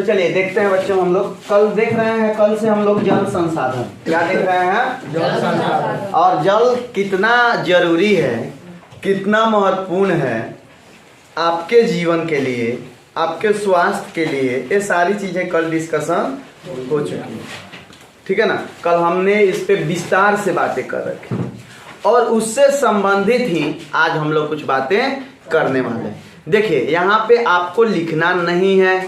तो चलिए देखते हैं बच्चों, हम लोग कल देख रहे हैं, कल से हम लोग जल संसाधन क्या देख रहे हैं, जल संसाधन। और जल कितना जरूरी है, कितना महत्वपूर्ण है आपके जीवन के लिए, आपके स्वास्थ्य के लिए, ये सारी चीजें कल डिस्कशन हो चुकी है। ठीक है ना। कल हमने इस पे विस्तार से बातें कर रखी और उससे संबंधित ही आज हम लोग कुछ बातें करने वाले हैं। देखिए यहाँ पे आपको लिखना नहीं है,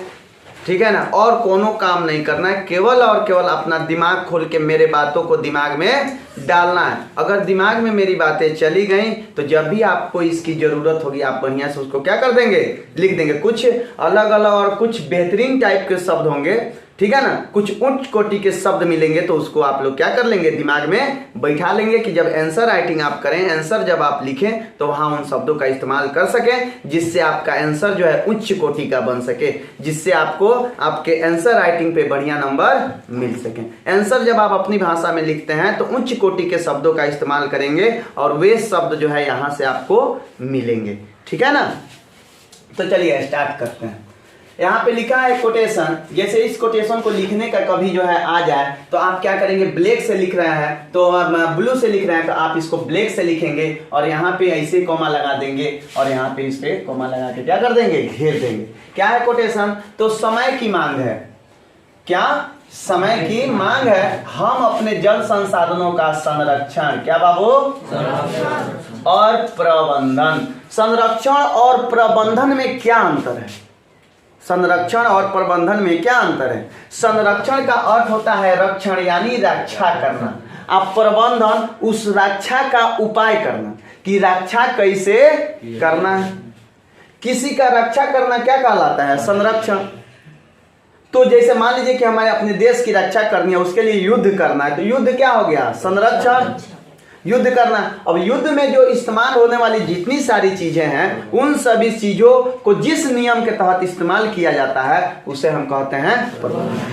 ठीक है ना, और कोनो काम नहीं करना है, केवल और केवल अपना दिमाग खोल के मेरे बातों को दिमाग में डालना है। अगर दिमाग में मेरी बातें चली गई तो जब भी आपको इसकी ज़रूरत होगी आप बढ़िया से उसको क्या कर देंगे, लिख देंगे। कुछ अलग अलग और कुछ बेहतरीन टाइप के शब्द होंगे, ठीक है ना, कुछ उच्च कोटि के शब्द मिलेंगे तो उसको आप लोग क्या कर लेंगे, दिमाग में बैठा लेंगे कि जब आंसर राइटिंग आप करें, आंसर जब आप लिखें तो वहाँ उन शब्दों का इस्तेमाल कर सकें जिससे आपका आंसर जो है उच्च कोटि का बन सके, जिससे आपको आपके आंसर राइटिंग पे बढ़िया नंबर मिल सके। आंसर जब आप अपनी भाषा में लिखते हैं तो उच्च कोटि के शब्दों का इस्तेमाल करेंगे और वे शब्द जो है यहाँ से आपको मिलेंगे। ठीक है ना। तो चलिए स्टार्ट करते हैं। यहाँ पे लिखा है कोटेशन, जैसे इस कोटेशन को लिखने का कभी जो है आ जाए तो आप क्या करेंगे, ब्लैक से लिख रहे हैं तो ब्लू से लिख रहे हैं तो आप इसको ब्लैक से लिखेंगे और यहाँ पे ऐसे कॉमा लगा देंगे और यहाँ पे इस पे कॉमा लगा के क्या कर देंगे, घेर देंगे। क्या है कोटेशन, तो समय की मांग है। क्या समय की मांग है। हम अपने जल संसाधनों का संरक्षण, क्या बाबू, और प्रबंधन। संरक्षण और प्रबंधन में क्या अंतर है, संरक्षण और प्रबंधन में क्या अंतर है। संरक्षण का अर्थ होता है रक्षण यानी रक्षा करना, अब प्रबंधन उस रक्षा का उपाय करना कि रक्षा कैसे करना है। किसी का रक्षा करना क्या कहलाता है, संरक्षण। तो जैसे मान लीजिए कि हमारे अपने देश की रक्षा करनी है, उसके लिए युद्ध करना है, तो युद्ध क्या हो गया, संरक्षण, युद्ध करना। अब युद्ध में जो इस्तेमाल होने वाली जितनी सारी चीजें हैं उन सभी चीजों को जिस नियम के तहत इस्तेमाल किया जाता है उसे हम कहते हैं प्रबंधन।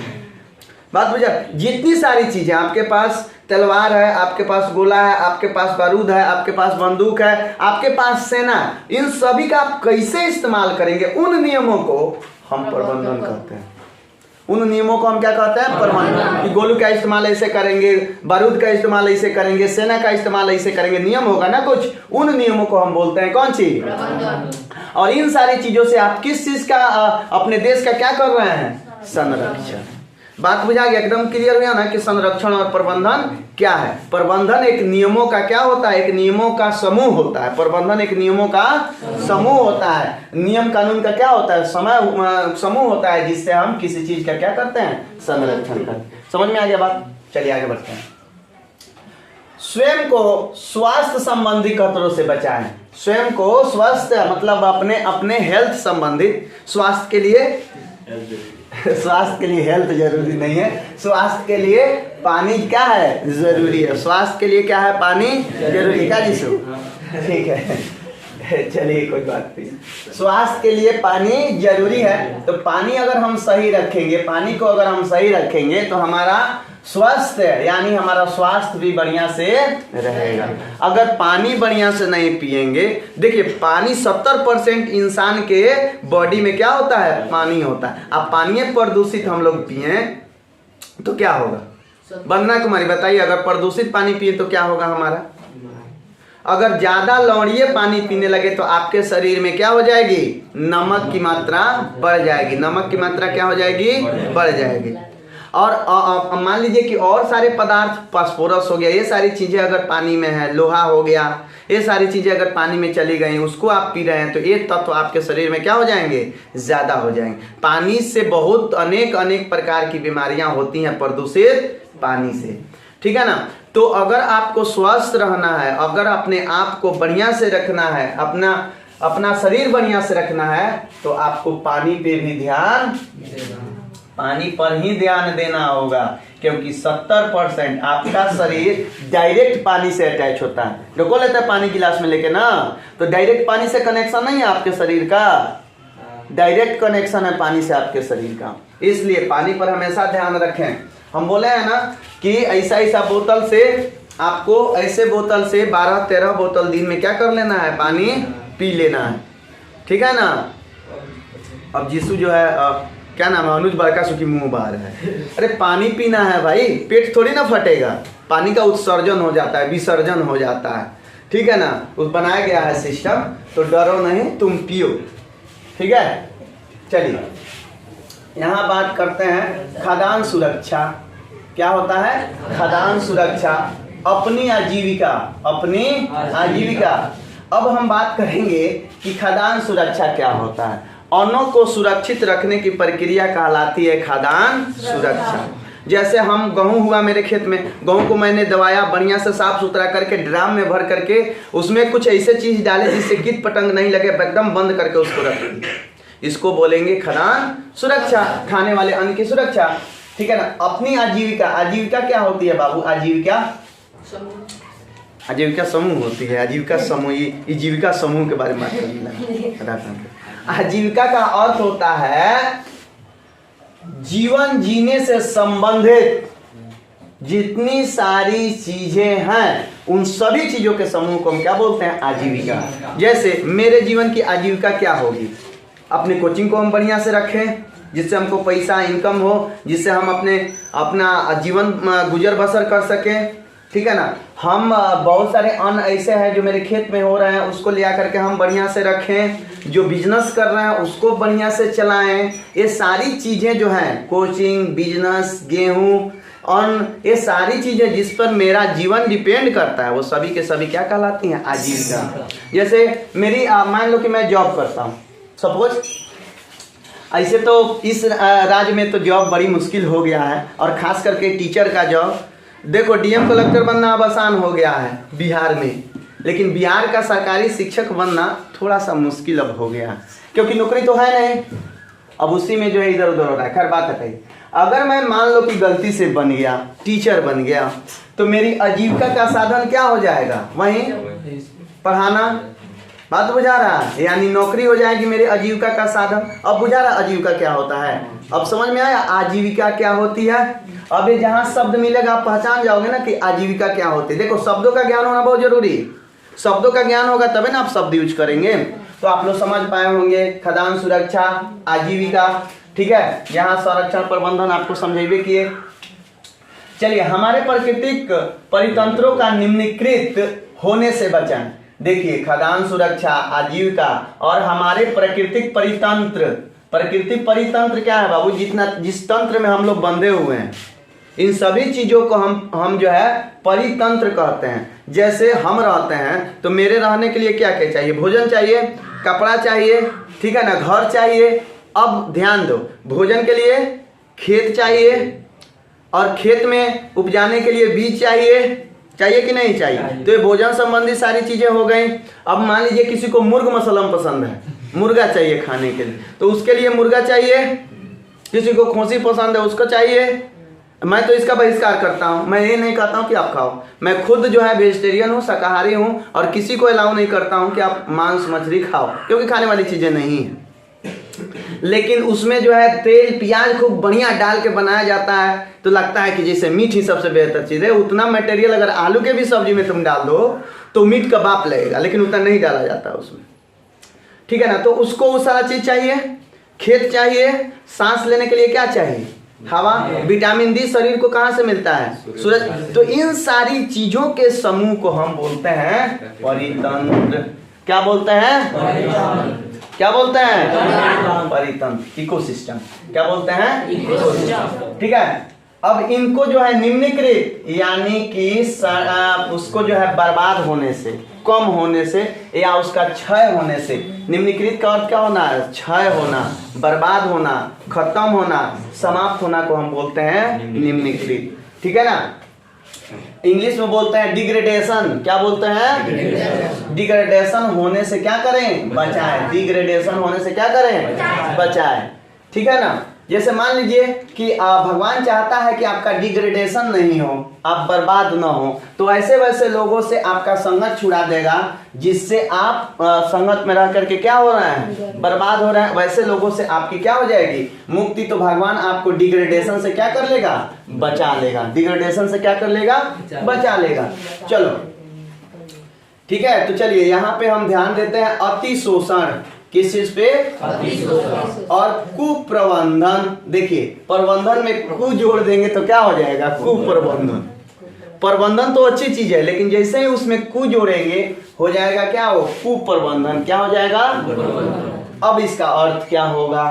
बात बुझा। जितनी सारी चीजें, आपके पास तलवार है, आपके पास गोला है, आपके पास बारूद है, आपके पास बंदूक है, आपके पास सेना, इन सभी का आप कैसे इस्तेमाल करेंगे, उन नियमों को हम प्रबंधन कहते हैं। उन नियमों को हम क्या कहते हैं, प्रबंधन। कि गोलू का इस्तेमाल ऐसे करेंगे, बारूद का इस्तेमाल ऐसे करेंगे, सेना का इस्तेमाल ऐसे करेंगे, नियम होगा ना कुछ, उन नियमों को हम बोलते हैं कौन सी, प्रबंधन। और इन सारी चीजों से आप किस चीज का, अपने देश का क्या कर रहे हैं, संरक्षण। बात बुझा गया, एकदम क्लियर हुआ ना कि संरक्षण और प्रबंधन क्या है। प्रबंधन एक नियमों का क्या होता है, एक नियमों का समूह होता है। प्रबंधन एक नियमों का समूह होता है। नियम कानून का क्या होता है, समय समूह होता है जिससे हम किसी चीज का क्या करते हैं, संरक्षण करते हैं। समझ में आ गया बात। चलिए आगे बढ़ते हैं। स्वयं को स्वास्थ्य संबंधी खतरों से बचाएं। स्वयं को स्वस्थ मतलब अपने हेल्थ संबंधित, स्वास्थ्य के लिए स्वास्थ्य के लिए हेल्थ जरूरी नहीं है, स्वास्थ्य के लिए पानी क्या है, जरूरी है। स्वास्थ्य के लिए क्या है, पानी जरूरी है। क्या जिसु, ठीक है, चलिए कोई बात नहीं। स्वास्थ्य के लिए पानी जरूरी है, तो पानी अगर हम सही रखेंगे, पानी को अगर हम सही रखेंगे तो हमारा स्वस्थ यानी हमारा स्वास्थ्य भी बढ़िया से रहेगा। अगर पानी बढ़िया से नहीं पिएंगे, देखिए पानी 70% इंसान के बॉडी में क्या होता है, पानी होता है। अब पानी प्रदूषित हम लोग पिए तो क्या होगा, वंदना कुमारी बताइए, अगर प्रदूषित पानी पिए तो क्या होगा हमारा। अगर ज्यादा लवणीय पानी पीने लगे तो आपके शरीर में क्या हो जाएगी, नमक की मात्रा बढ़ जाएगी। नमक की मात्रा क्या हो जाएगी, बढ़ जाएगी। और मान लीजिए कि और सारे पदार्थ, फास्फोरस हो गया, ये सारी चीजें अगर पानी में है, लोहा हो गया, ये सारी चीजें अगर पानी में चली गई, उसको आप पी रहे हैं तो ये तत्व आपके शरीर में क्या हो जाएंगे, ज्यादा हो जाएंगे। पानी से बहुत अनेक प्रकार की बीमारियां होती हैं प्रदूषित पानी से, ठीक है ना। तो अगर आपको स्वस्थ रहना है, अगर अपने आप को बढ़िया से रखना है, अपना शरीर बढ़िया से रखना है, तो आपको पानी पे भी ध्यान, पानी पर ही ध्यान देना होगा, क्योंकि 70% आपका शरीर डायरेक्ट पानी से अटैच होता है। ढुको लेता है पानी गिलास में लेके ना, तो डायरेक्ट पानी से कनेक्शन नहीं है आपके शरीर का, डायरेक्ट कनेक्शन है पानी से आपके शरीर का। इसलिए पानी पर हमेशा ध्यान रखें। हम बोले हैं ना कि ऐसा बोतल से आपको, ऐसे बोतल से 12-13 बोतल दिन में क्या कर लेना है, पानी पी लेना है, ठीक है ना। अब जीसू जो है क्या नाम है, अनुज बड़का सुखी मुंह बाहर है। अरे पानी पीना है भाई, पेट थोड़ी ना फटेगा, पानी का उत्सर्जन हो जाता है, विसर्जन हो जाता है, ठीक है ना, उस बनाया गया है सिस्टम। तो डरो नहीं, तुम पियो, ठीक है। चलिए यहाँ बात करते हैं खाद्यान्न सुरक्षा। क्या होता है? खाद्यान्न सुरक्षा, अपनी आजीविका, अपनी आजीविका। अब हम बात करेंगे कि खाद्यान्न सुरक्षा क्या होता है। अन्नों को सुरक्षित रखने की प्रक्रिया कहलाती है खाद्यान्न सुरक्षा। जैसे हम गेहूं हुआ मेरे खेत में, गेहूं को मैंने दबाया, बढ़िया से साफ सुथरा करके ड्राम में भर करके उसमें कुछ ऐसे चीज डाले जिससे कीट पतंग नहीं लगे, एकदम बंद करके उसको रख दिया। इसको बोलेंगे खाद्यान्न सुरक्षा, खाने वाले अन्न की सुरक्षा, ठीक है ना। अपनी आजीविका, आजीविका क्या होती है बाबू? आजीविका आजीविका समूह होती है। आजीविका समूह, ये जीविका समूह के बारे में बात करना। आजीविका का अर्थ होता है जीवन जीने से संबंधित जितनी सारी चीजें हैं, उन सभी चीजों के समूह को हम क्या बोलते हैं? आजीविका। जैसे मेरे जीवन की आजीविका क्या होगी? अपनी कोचिंग को हम बढ़िया से रखें, जिससे हमको पैसा इनकम हो, जिससे हम अपना जीवन गुजर बसर कर सकें, ठीक है ना। हम बहुत सारे अन्न ऐसे हैं जो मेरे खेत में हो रहे हैं, उसको ले आकर के हम बढ़िया से रखें। जो बिजनेस कर रहे हैं उसको बढ़िया से चलाएं। ये सारी चीज़ें जो हैं, कोचिंग, बिजनेस, गेहूं, अन्न, ये सारी चीज़ें जिस पर मेरा जीवन डिपेंड करता है, वो सभी के सभी क्या कहलाती हैं? आजीविका। जैसे मेरी मान लो कि मैं जॉब करता हूँ, सपोज। ऐसे तो इस राज्य में तो जॉब बड़ी मुश्किल हो गया है, और ख़ास करके टीचर का जॉब। देखो डीएम कलेक्टर बनना अब आसान हो गया है बिहार में, लेकिन बिहार का सरकारी शिक्षक बनना थोड़ा सा मुश्किल अब हो गया, क्योंकि नौकरी तो है नहीं, अब उसी में जो है इधर उधर हो रहा है। खैर बात है, अगर मैं मान लो कि गलती से बन गया, टीचर बन गया, तो मेरी आजीविका का साधन क्या हो जाएगा? वहीं पढ़ाना। बात बुझा रहा है? यानी नौकरी हो जाएगी मेरे आजीविका का साधन। अब बुझा रहा आजीविका क्या होता है? अब समझ में आया आजीविका क्या होती है? अब ये जहाँ शब्द मिलेगा आप पहचान जाओगे ना कि आजीविका क्या होती है। देखो शब्दों का ज्ञान होना बहुत जरूरी, शब्दों का ज्ञान होगा तभी ना आप शब्द यूज करेंगे। तो आप लोग समझ पाए होंगे खाद्यान्न सुरक्षा, आजीविका, ठीक है। यहाँ संरक्षण प्रबंधन आपको समझेबे किए। चलिए, हमारे प्राकृतिक परितंत्रों का निम्नलिखित होने से बचाएं। देखिए खाद्यान्न सुरक्षा, आजीविका और हमारे प्राकृतिक परितंत्र। प्राकृतिक परितंत्र क्या है बाबू? जिस तंत्र में हम लोग बंधे हुए हैं, इन सभी चीजों को हम जो है परितंत्र कहते हैं। जैसे हम रहते हैं तो मेरे रहने के लिए क्या क्या चाहिए? भोजन चाहिए, कपड़ा चाहिए, ठीक है ना, घर चाहिए। अब ध्यान दो, भोजन के लिए खेत चाहिए, और खेत में उपजाने के लिए बीज चाहिए कि नहीं चाहिए? तो ये भोजन संबंधी सारी चीजें हो गई। अब मान लीजिए किसी को मुर्ग मसलम पसंद है, मुर्गा चाहिए खाने के लिए, तो उसके लिए मुर्गा चाहिए। किसी को खोसी पसंद है, उसको चाहिए। मैं तो इसका बहिष्कार करता हूँ, मैं ये नहीं कहता हूँ कि आप खाओ। मैं खुद जो है वेजिटेरियन हूँ, शाकाहारी हूँ, और किसी को अलाउ नहीं करता हूँ कि आप मांस मछली खाओ, क्योंकि खाने वाली चीजें नहीं है। लेकिन उसमें जो है तेल प्याज खूब बढ़िया डाल के बनाया जाता है, तो लगता है कि जैसे मीठ ही सबसे बेहतर चीज़ है। उतना मटेरियल अगर आलू के भी सब्जी में तुम डाल दो तो मीट का बाप लगेगा, लेकिन उतना नहीं डाला जाता उसमें, ठीक है ना। तो उसको वो सारा चीज़ चाहिए, खेत चाहिए, सांस लेने के लिए क्या चाहिए? हवा। विटामिन डी शरीर को कहाँ से मिलता है? सूरज। तो इन सारी चीज़ों के समूह को हम बोलते हैं परितंत्र। क्या बोलते हैं? क्या बोलते हैं? परितंत्र, इकोसिस्टम। क्या बोलते हैं? इकोसिस्टम, ठीक है। अब इनको जो है निम्नलिखित, यानी कि उसको जो है बर्बाद होने से, कम होने से, या उसका क्षय होने से। निम्नलिखित का अर्थ क्या होना है? क्षय होना, बर्बाद होना, खत्म होना, समाप्त होना को हम बोलते हैं निम्नलिखित, ठीक है ना। इंग्लिश में बोलते हैं डिग्रेडेशन। क्या बोलते हैं? डिग्रेडेशन होने से क्या करें? बचाएं। डिग्रेडेशन होने से क्या करें? बचाएं, ठीक है ना। जैसे मान लीजिए कि भगवान चाहता है कि आपका डिग्रेडेशन नहीं हो, आप बर्बाद ना हो, तो ऐसे वैसे लोगों से आपका संगत छुड़ा देगा, जिससे आप संगत में रह करके क्या हो रहे हैं? बर्बाद हो रहे हैं। वैसे लोगों से आपकी क्या हो जाएगी? मुक्ति। तो भगवान आपको डिग्रेडेशन से क्या कर लेगा? बचा लेगा। डिग्रेडेशन से क्या कर लेगा? बचा लेगा। चलो ठीक है। तो चलिए यहाँ पे हम ध्यान देते हैं अति शोषण। किस चीज पे? और कुप्रबंधन। देखिए प्रबंधन में कु जोड़ देंगे तो क्या हो जाएगा? कुप्रबंधन। प्रबंधन तो अच्छी चीज है, लेकिन जैसे ही उसमें कु जोड़ेंगे हो जाएगा क्या? वो कुप्रबंधन। क्या हो जाएगा? अब इसका अर्थ क्या होगा?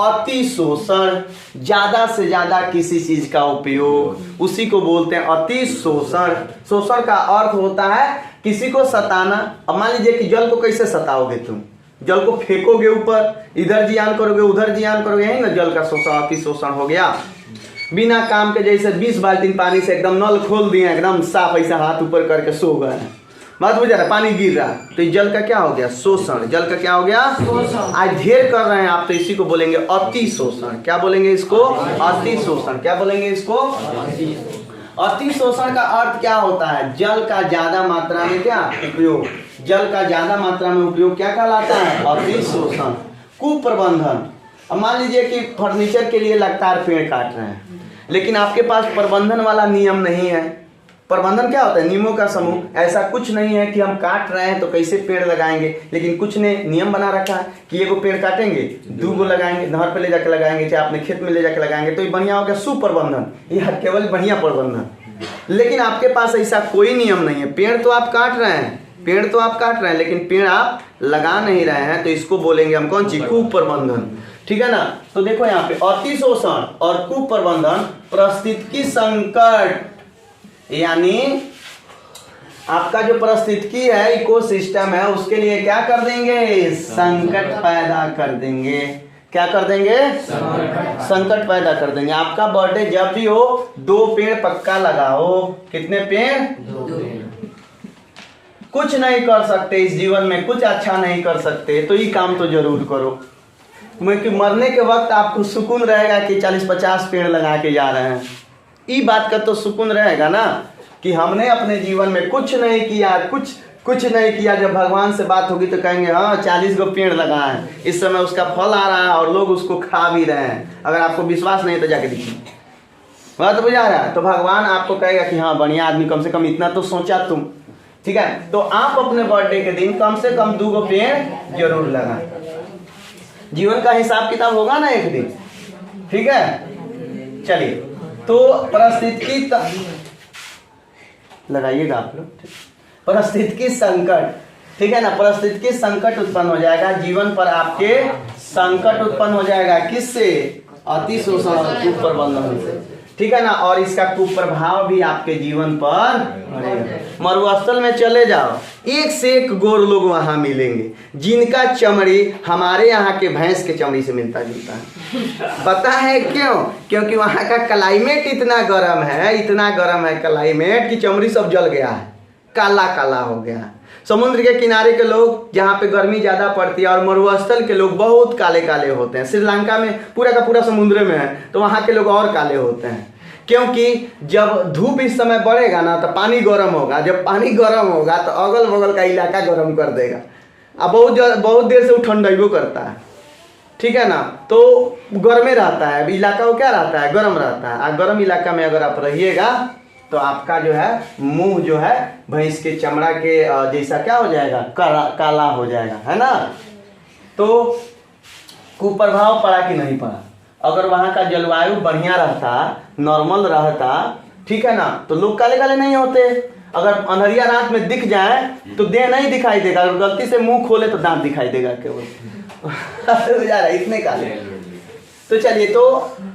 अति शोषण, ज्यादा से ज्यादा किसी चीज का उपयोग, उसी को बोलते हैं अति शोषण। शोषण का अर्थ होता है किसी को सताना। अब मान लीजिए कि जल को कैसे सताओगे तुम? जल को फेंकोगे ऊपर, इधर जियान करोगे उधर जियान करोगे, यही ना जल का शोषण, अति शोषण हो गया। बिना काम के जैसे 20 बाल्टी पानी से एकदम नल खोल दिए, एकदम साफ ऐसा हाथ ऊपर करके सो गए हैं, बात बुझा रहा, पानी गिर रहा, तो इस जल का क्या हो गया? शोषण। जल का क्या हो गया? आज ढेर कर रहे हैं आप, तो इसी को बोलेंगे अति शोषण। क्या बोलेंगे इसको? अति शोषण। क्या बोलेंगे इसको? अति शोषण का अर्थ क्या होता है? जल का ज्यादा मात्रा में क्या उपयोग? जल का ज्यादा मात्रा में उपयोग क्या कहलाता है? अति शोषण। कुप्रबंधन, अब मान लीजिए कि फर्नीचर के लिए लगातार पेड़ काट रहे हैं, लेकिन आपके पास प्रबंधन वाला नियम नहीं है। प्रबंधन क्या होता है? नियमों का समूह। ऐसा कुछ नहीं है कि हम काट रहे हैं तो कैसे पेड़ लगाएंगे, लेकिन कुछ ने नियम बना रखा है कि एगो पेड़ काटेंगे, 2 गो लगाएंगे, नहर पे ले जाके लगाएंगे, चाहे अपने खेत में ले जाके लगाएंगे, तो ये बढ़िया हो गया सुप्रबंधन। यह केवल बढ़िया प्रबंधन। लेकिन आपके पास ऐसा कोई नियम नहीं है। पेड़ तो आप काट रहे हैं, पेड़ तो आप काट रहे हैं, लेकिन पेड़ आप लगा नहीं रहे हैं, तो इसको बोलेंगे हम कौन सी? कुप्रबंधन। ठीक है ना? तो देखो यहाँ पे अति शोषण और कुप्रबंधन, पारिस्थितिकी संकट, यानी आपका जो पारिस्थितिकी है, इकोसिस्टम है, उसके लिए क्या कर देंगे? संकट पैदा कर देंगे। क्या कर देंगे? संकट पैदा कर देंगे। आपका बर्थडे जब भी हो 2 पेड़ पक्का लगाओ। कितने पेड़? 2। कुछ नहीं कर सकते इस जीवन में, कुछ अच्छा नहीं कर सकते, तो ये काम तो जरूर करो। क्योंकि मरने के वक्त आपको सुकून रहेगा कि 40-50 पेड़ लगा के जा रहे हैं। ये बात का तो सुकून रहेगा ना कि हमने अपने जीवन में कुछ नहीं किया, कुछ नहीं किया। जब भगवान से बात होगी तो कहेंगे हाँ 40 गो पेड़ लगाए हैं, इस समय उसका फल आ रहा है और लोग उसको खा भी रहे हैं। अगर आपको विश्वास नहीं तो जाके देखिए, बात बुझा रहा है? तो भगवान आपको कहेगा कि हाँ बढ़िया आदमी, कम से कम इतना तो सोचा तुम। ठीक है, तो आप अपने बर्थडे के दिन कम से कम 2 गो पेड़ जरूर लगाएं। जीवन का हिसाब किताब होगा ना एक दिन। ठीक है, चलिए, तो पारिस्थितिकी लगाइएगा आप लोग। पारिस्थितिकी संकट, ठीक है ना? पारिस्थितिकी संकट उत्पन्न हो जाएगा, जीवन पर आपके संकट उत्पन्न हो जाएगा। किससे? अति शोषण और कुप्रबंधन से। ठीक है ना? और इसका कुप्रभाव भी आपके जीवन पर पड़ेगा। मरुस्थल में चले जाओ, एक से एक गोर लोग वहां मिलेंगे जिनका चमड़ी हमारे यहाँ के भैंस के चमड़ी से मिलता जुलता है। पता है क्यों? क्योंकि वहाँ का क्लाइमेट इतना गर्म है, इतना गर्म है क्लाइमेट कि चमड़ी सब जल गया है, काला काला हो गया है। समुद्र के किनारे के लोग जहाँ पे गर्मी ज्यादा पड़ती है, और मरुस्थल के लोग बहुत काले काले होते हैं। श्रीलंका में पूरा का पूरा समुद्र में है, तो वहाँ के लोग और काले होते हैं, क्योंकि जब धूप इस समय बढ़ेगा ना तो पानी गर्म होगा। जब पानी गर्म होगा तो अगल बगल का इलाका गर्म कर देगा, अब बहुत देर से वो ठंडाइबो करता है। ठीक है ना? तो गर्मे रहता है इलाका, वो क्या रहता है? गर्म रहता है। गर्म इलाका में अगर आप रहिएगा तो आपका जो है मुंह जो है भैंस के चमड़ा के जैसा क्या हो जाएगा? काला हो जाएगा, है ना? तो कुप्रभाव पड़ा कि नहीं पड़ा? अगर वहाँ का जलवायु बढ़िया रहता, नॉर्मल रहता, ठीक है ना, तो लोग काले काले नहीं होते। अगर अंधेरिया रात में दिख जाए तो देह नहीं दिखाई देगा, अगर गलती से मुंह खोले तो दांत दिखाई देगा केवल। इतने काले। तो चलिए, तो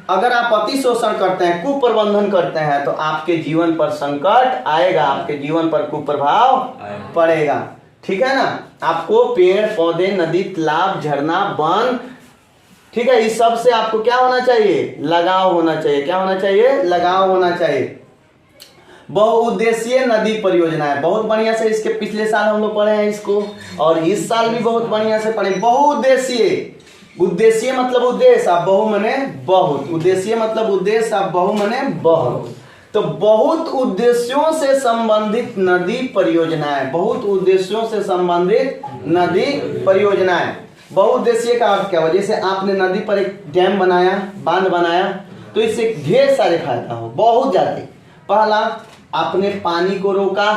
अगर आप अति शोषण करते हैं, कुप्रबंधन करते हैं, तो आपके जीवन पर संकट आएगा, आपके जीवन पर कुप्रभाव पड़ेगा। ठीक है ना? आपको पेड़ पौधे, नदी, तालाब, झरना, वन, ठीक है, इस सब से आपको क्या होना चाहिए? लगाव होना चाहिए। क्या होना चाहिए? लगाव होना चाहिए। बहुउद्देशीय नदी परियोजना है, बहुत बढ़िया से इसके पिछले साल हम लोग पढ़े हैं इसको, और इस साल भी बहुत बढ़िया से पढ़े। बहुउद्देशीय, उद्देश्य मतलब उद्देश्य, आप बहु मने बहुत, उद्देश्य मतलब उद्देश्य, आप बहु मने बहुत। तो बहुत उद्देश्यों से संबंधित नदी परियोजनाएं, बहुत उद्देश्यों से संबंधित नदी परियोजनाएं। बहुउद्देशीय का अर्थ क्या हुआ? जैसे आपने नदी पर एक डैम बनाया, बांध बनाया, तो इससे ढेर सारे फायदा हो, बहुत ज्यादा। पहला, आपने पानी को रोका,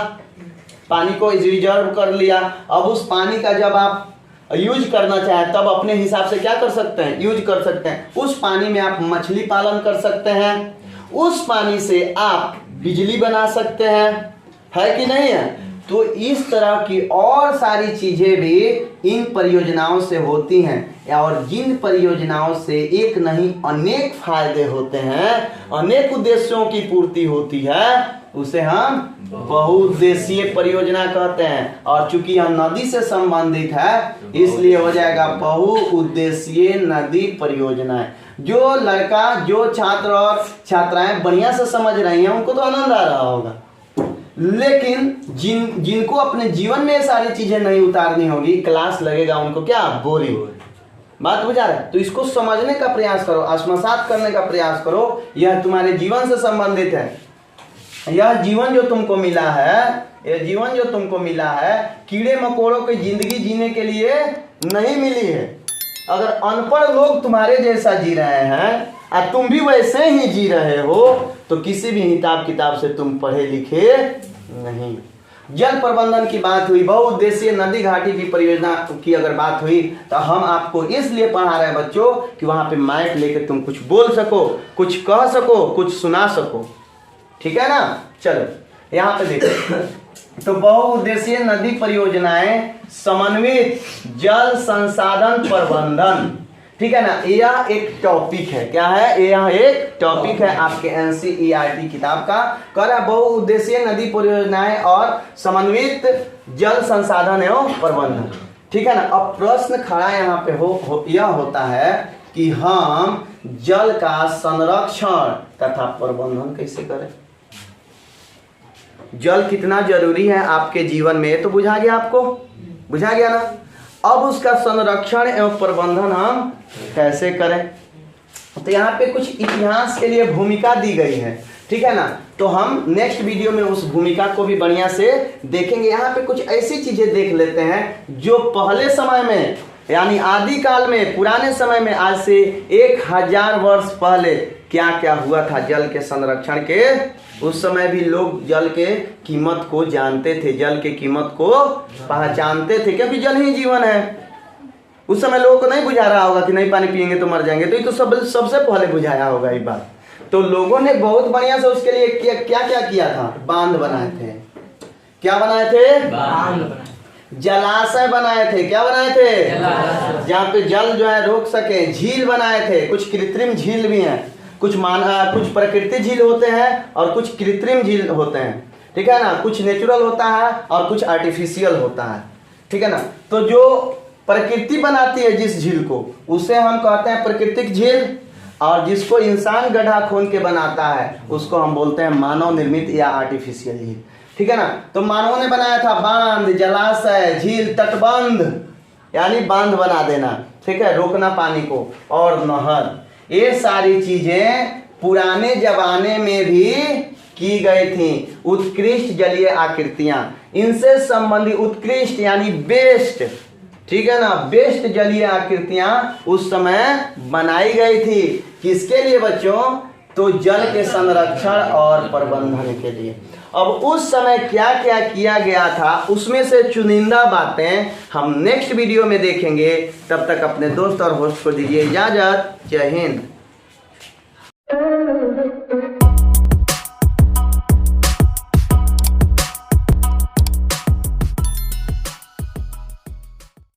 पानी को रिजर्व कर लिया। अब उस पानी का जब आप यूज करना चाहे तब अपने हिसाब से क्या कर सकते हैं, यूज कर सकते हैं। उस पानी में आप मछली पालन कर सकते हैं, उस पानी से आप बिजली बना सकते हैं, है कि नहीं है। तो इस तरह की और सारी चीजें भी इन परियोजनाओं से होती हैं, और जिन परियोजनाओं से एक नहीं अनेक फायदे होते हैं, अनेक उद्देश्यों की पूर्ति होती है, उसे हम बहुउद्देशीय परियोजना कहते हैं। और चूंकि यह नदी से संबंधित है इसलिए हो जाएगा बहुउद्देशीय नदी परियोजनाएं। जो लड़का, जो छात्र और छात्राएं बढ़िया से समझ रही हैं उनको तो आनंद आ रहा होगा, लेकिन जिनको अपने जीवन में सारी चीजें नहीं उतारनी होगी, क्लास लगेगा उनको क्या, बोरिंग। बात बुझा रहा है। तो इसको समझने का प्रयास करो, आत्मसात करने का प्रयास करो। यह तुम्हारे जीवन से संबंधित है। यह जीवन जो तुमको मिला है, यह जीवन जो तुमको मिला है कीड़े मकोड़ों की जिंदगी जीने के लिए नहीं मिली है। अगर अनपढ़ लोग तुम्हारे जैसा जी रहे हैं और तुम भी वैसे ही जी रहे हो तो किसी भी हिसाब किताब से तुम पढ़े लिखे नहीं। जल प्रबंधन की बात हुई, बहुउद्देशीय नदी घाटी की परियोजना की अगर बात हुई तो हम आपको इसलिए पढ़ा रहे हैं बच्चों कि वहां पे माइक लेकर तुम कुछ बोल सको, कुछ कह सको, कुछ सुना सको, ठीक है ना। चलो यहाँ पे देखो, तो बहुउद्देशीय नदी परियोजनाएं समन्वित जल संसाधन प्रबंधन, ठीक है ना। यह एक टॉपिक है, क्या है, यह एक टॉपिक है आपके NCERT किताब का। कर रहा बहुउद्देशीय नदी परियोजनाएं और समन्वित जल संसाधन एवं प्रबंधन, ठीक है ना। अब प्रश्न खड़ा यहाँ पे यह होता है कि हम जल का संरक्षण तथा प्रबंधन कैसे करें। जल कितना जरूरी है आपके जीवन में, तो बुझा गया, आपको बुझा गया ना। अब उसका संरक्षण एवं प्रबंधन हम कैसे करें, तो यहाँ पे कुछ इतिहास के लिए भूमिका दी गई है, ठीक है ना। तो हम नेक्स्ट वीडियो में उस भूमिका को भी बढ़िया से देखेंगे। यहाँ पे कुछ ऐसी चीजें देख लेते हैं जो पहले समय में, यानी आदि काल में, पुराने समय में, आज से 1000 वर्ष पहले क्या क्या हुआ था जल के संरक्षण के। उस समय भी लोग जल के कीमत को जानते थे, जल के कीमत को पहचानते थे, क्योंकि जल ही जीवन है। उस समय लोगों को नहीं बुझा रहा होगा कि नहीं पानी पिएंगे तो मर जाएंगे, तो ये तो सबसे पहले बुझाया होगा ये बात। तो लोगों ने बहुत बढ़िया से उसके लिए क्या क्या किया था, बांध बनाए थे। क्या बनाए थे, बांध, जलाशय बनाए थे। क्या बनाए थे, जहाँ पे जल जो है रोक सके। झील बनाए थे, कुछ कृत्रिम झील भी हैं, कुछ प्रकृति झील होते हैं और कुछ कृत्रिम झील होते हैं, ठीक है ना। कुछ नेचुरल होता है और कुछ आर्टिफिशियल होता है, ठीक है ना। तो जो प्रकृति बनाती है जिस झील को, उसे हम कहते हैं प्राकृतिक झील, और जिसको इंसान गड्ढा खोद के बनाता है उसको हम बोलते हैं मानव निर्मित या आर्टिफिशियल झील, ठीक है ना। तो मानवों ने बनाया था बांध, जलाशय, झील, तटबंध, यानी बांध बना देना, ठीक है, रोकना पानी को, और नहर। ये सारी चीजें पुराने जमाने में भी की गई थी। उत्कृष्ट जलीय आकृतियां, इनसे संबंधित उत्कृष्ट यानी बेस्ट, ठीक है ना, बेस्ट जलीय आकृतियां उस समय बनाई गई थी। किसके लिए बच्चों, तो जल के संरक्षण और प्रबंधन के लिए। अब उस समय क्या क्या किया गया था उसमें से चुनिंदा बातें हम नेक्स्ट वीडियो में देखेंगे। तब तक अपने दोस्त और होस्ट को दीजिए इजाजत। जय हिंद।